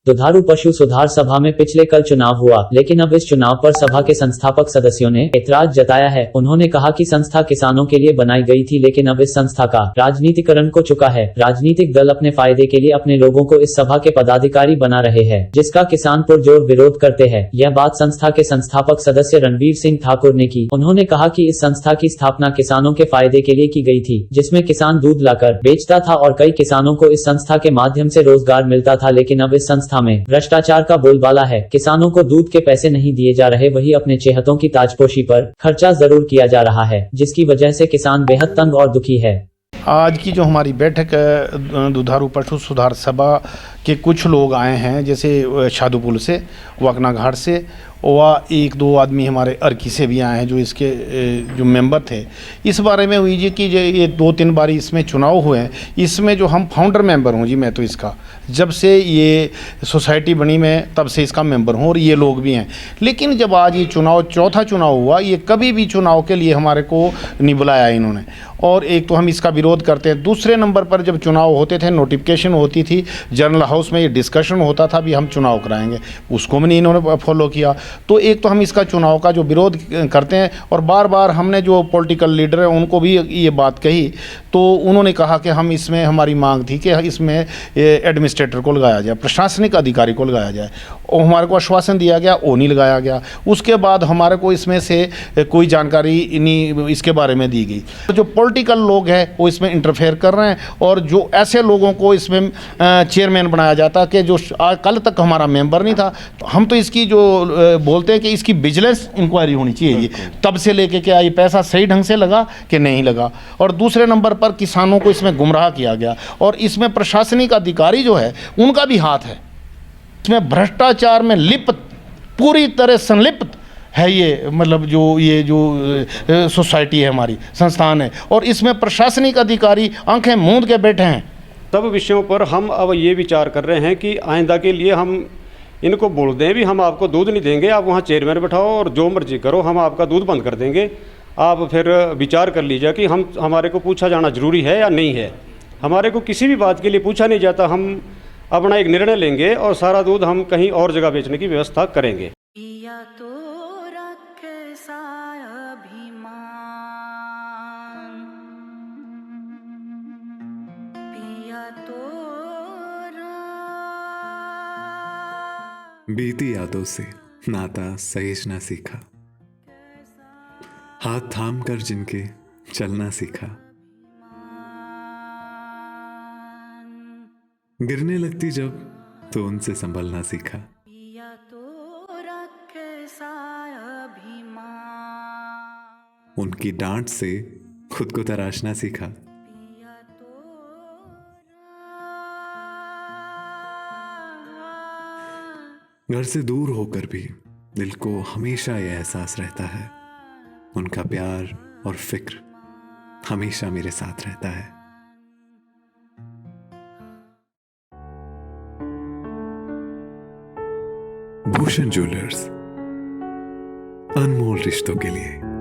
दुधारू पशु सुधार सभा में पिछले कल चुनाव हुआ, लेकिन अब इस चुनाव पर सभा के संस्थापक सदस्यों ने ऐतराज जताया है। उन्होंने कहा कि संस्था किसानों के लिए बनाई गई थी, लेकिन अब इस संस्था का राजनीतिकरण हो चुका है। राजनीतिक दल अपने फायदे के लिए अपने लोगों को इस सभा के पदाधिकारी बना रहे हैं, जिसका किसान पुरजोर विरोध करते हैं। यह बात संस्था के संस्थापक सदस्य रणवीर सिंह ठाकुर ने की। उन्होंने कहा कि इस संस्था की स्थापना किसानों के फायदे के लिए की गई थी, जिसमें किसान दूध लाकर बेचता था और कई किसानों को इस संस्था के माध्यम से रोजगार मिलता था। लेकिन अब इस संस्था में भ्रष्टाचार का बोलबाला है। किसानों को दूध के पैसे नहीं दिए जा रहे, वही अपने चेहतों की ताजपोशी पर खर्चा जरूर किया जा रहा है, जिसकी वजह से किसान बेहद तंग और दुखी है। आज की जो हमारी बैठक है, दुधारू पशु सुधार सभा के कुछ लोग आए हैं, जैसे शादुपुल से, वकना घाट से, व एक दो आदमी हमारे अर्की से भी आए हैं जो इसके जो मेंबर थे। इस बारे में हुई जी कि ये 2-3 बारी इसमें चुनाव हुए हैं। इसमें जो हम फाउंडर मेंबर हूँ जी, मैं तो इसका जब से ये सोसाइटी बनी मैं तब से इसका मेंबर हूँ और ये लोग भी हैं। लेकिन जब आज ये चुनाव चौथा चुनाव हुआ, ये कभी भी चुनाव के लिए हमारे को नहीं बुलाया इन्होंने, और एक तो हम इसका विरोध करते हैं। दूसरे नंबर पर जब चुनाव होते थे, नोटिफिकेशन होती थी, जर्नल हाउस में ये डिस्कशन होता था भी हम चुनाव कराएंगे, उसको भी नहीं इन्होंने फॉलो किया। तो एक तो हम इसका चुनाव का जो विरोध करते हैं, और बार बार हमने जो पॉलिटिकल लीडर हैं उनको भी ये बात कही, तो उन्होंने कहा कि हम इसमें, हमारी मांग थी कि इसमें एडमिनिस्ट्रेटर को लगाया जाए, प्रशासनिक अधिकारी को लगाया जाए, और हमारे को आश्वासन दिया गया, वो नहीं लगाया गया। उसके बाद हमारे को इसमें से कोई जानकारी नहीं इसके बारे में दी गई। तो जो पॉलिटिकल लोग हैं वो इसमें इंटरफेयर कर रहे हैं, और जो ऐसे लोगों को इसमें चेयरमैन बनाया जाता कि जो कल तक हमारा मेंबर नहीं था। तो हम तो इसकी जो बोलते हैं कि इसकी विजिलेंस इंक्वायरी होनी चाहिए जी, तब से लेके क्या ये पैसा सही ढंग से लगा कि नहीं लगा। और दूसरे नंबर पर किसानों को इसमें गुमराह किया गया, और इसमें प्रशासनिक अधिकारी जो है उनका भी हाथ है। इसमें भ्रष्टाचार में लिप्त, पूरी तरह संलिप्त है ये, मतलब ये जो सोसाइटी है, हमारी संस्थान है, और इसमें प्रशासनिक अधिकारी आंखें मूंद के बैठे हैं। तब विषयों पर हम अब ये विचार कर रहे हैं कि आइंदा के लिए हम इनको बोल दें भी, हम आपको दूध नहीं देंगे, आप वहाँ चेयरमैन बैठाओ और जो मर्जी करो, हम आपका दूध बंद कर देंगे। आप फिर विचार कर लीजिए कि हमारे को पूछा जाना ज़रूरी है या नहीं है। हमारे को किसी भी बात के लिए पूछा नहीं जाता, हम अपना एक निर्णय लेंगे और सारा दूध हम कहीं और जगह बेचने की व्यवस्था करेंगे। बीती यादों से नाता सहेजना सीखा, हाथ थाम कर जिनके चलना सीखा, गिरने लगती जब तो उनसे संभलना सीखा। उनकी डांट से खुद को तराशना सीखा। घर से दूर होकर भी दिल को हमेशा यह एहसास रहता है, उनका प्यार और फिक्र हमेशा मेरे साथ रहता है। भूषण ज्वेलर्स, अनमोल रिश्तों के लिए।